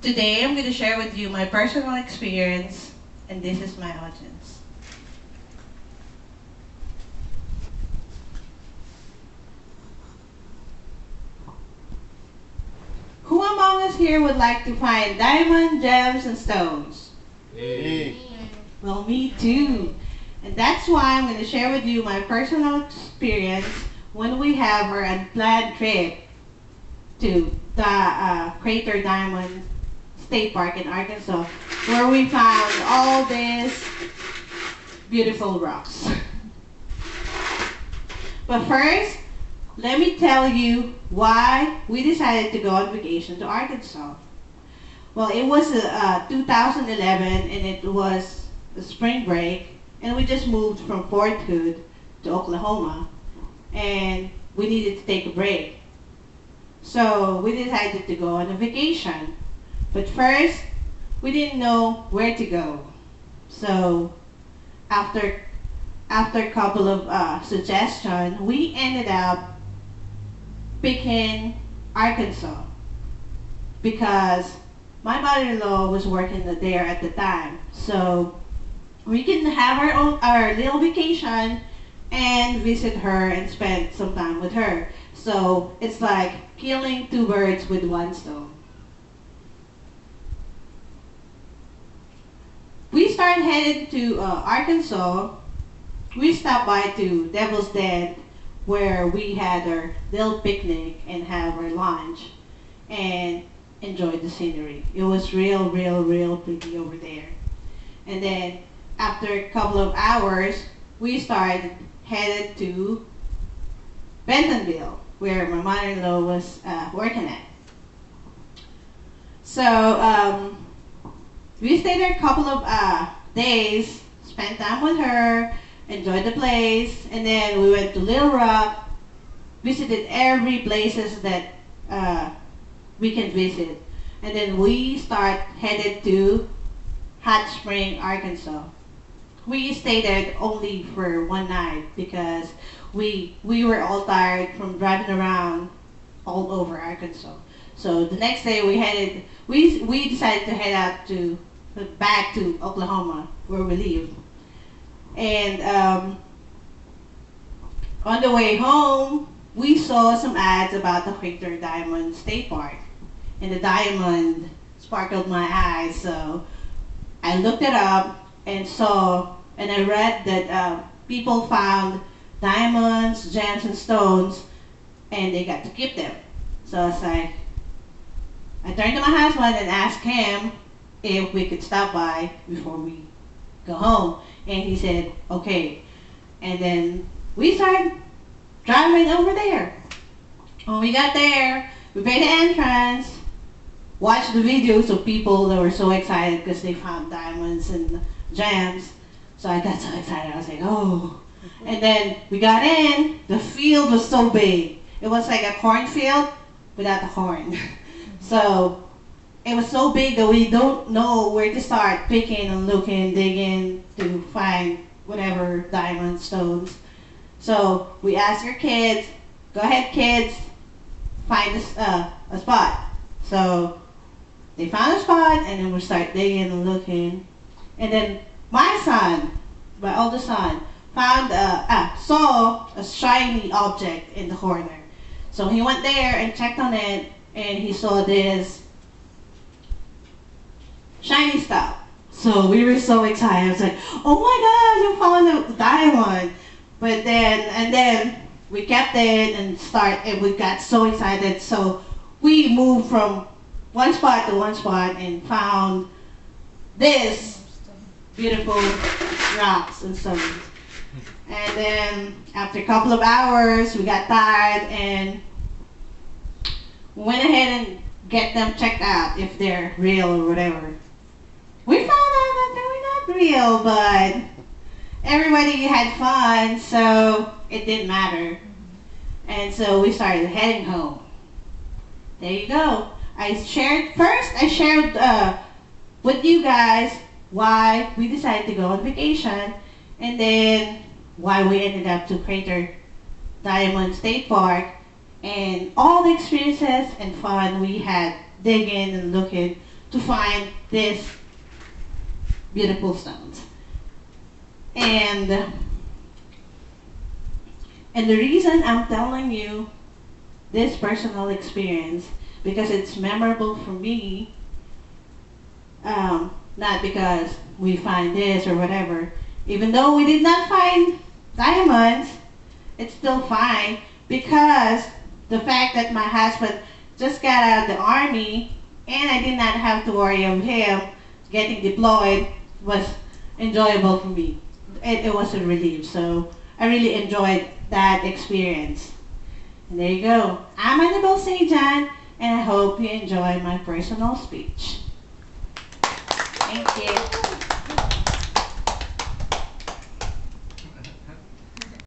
Today, I'm going to share with you my personal experience, and this is my audience. Who among us here would like to find diamond, gems, and stones? Me. Well, me too. And that's why I'm going to share with you my personal experience when we have our unplanned trip to the Crater Diamond State Park in Arkansas, where we found all these beautiful rocks. But first, let me tell you why we decided to go on vacation to Arkansas. Well, it was 2011 and it was a spring break, and we just moved from Fort Hood to Oklahoma, and we needed to take a break. So we decided to go on a vacation. But first, we didn't know where to go. So after a couple of suggestions, we ended up picking Arkansas because my mother-in-law was working there at the time. So we can have our little vacation and visit her and spend some time with her. So it's like killing two birds with one stone. We started headed to Arkansas. We stopped by to Devil's Den where we had our little picnic and have our lunch and enjoyed the scenery. It was real pretty over there. And then after a couple of hours, we started headed to Bentonville where my mother-in-law was working at. So we stayed there a couple of days, spent time with her, enjoyed the place, and then we went to Little Rock, visited every places that we can visit. And then we headed to Hot Spring, Arkansas. We stayed there only for one night because we were all tired from driving around all over Arkansas. So the next day we decided to head out to back to Oklahoma where we live. And on the way home, we saw some ads about the Crater Diamond State Park, and the diamond sparkled my eyes. So I looked it up and I read that people found diamonds, gems, and stones, and they got to keep them. So I was like, I turned to my husband and asked him if we could stop by before we go home. And he said, okay. And then we started driving over there. When we got there, we paid the entrance, watched the videos of people that were so excited because they found diamonds and gems. So I got so excited. I was like, oh. And then we got in. The field was so big. It was like a cornfield without the corn. So it was so big that we don't know where to start picking and looking, digging to find whatever diamond stones. So we asked our kids, go ahead kids, find a spot. So they found a spot and then we start digging and looking. And then my oldest son, saw a shiny object in the corner. So he went there and checked on it and he saw this shiny stuff. So we were so excited. I was like, oh my God, you found a diamond. And then we kept it and we got so excited. So we moved from one spot to one spot and found this beautiful rocks and stones. And then after a couple of hours, we got tired and went ahead and get them checked out if they're real or whatever. We found out that they were not real, but everybody had fun, so it didn't matter. And so we started heading home. There you go. I shared with you guys why we decided to go on vacation, and then why we ended up to Crater Diamond State Park, and all the experiences and fun we had digging and looking to find these beautiful stones. And and the reason I'm telling you this personal experience, because it's memorable for me, not because we find this or whatever. Even though we did not find diamonds, it's still fine because the fact that my husband just got out of the army and I did not have to worry of him getting deployed was enjoyable for me. It was a relief. So I really enjoyed that experience. And there you go. I'm Annabelle St. John, and I hope you enjoy my personal speech. Thank you.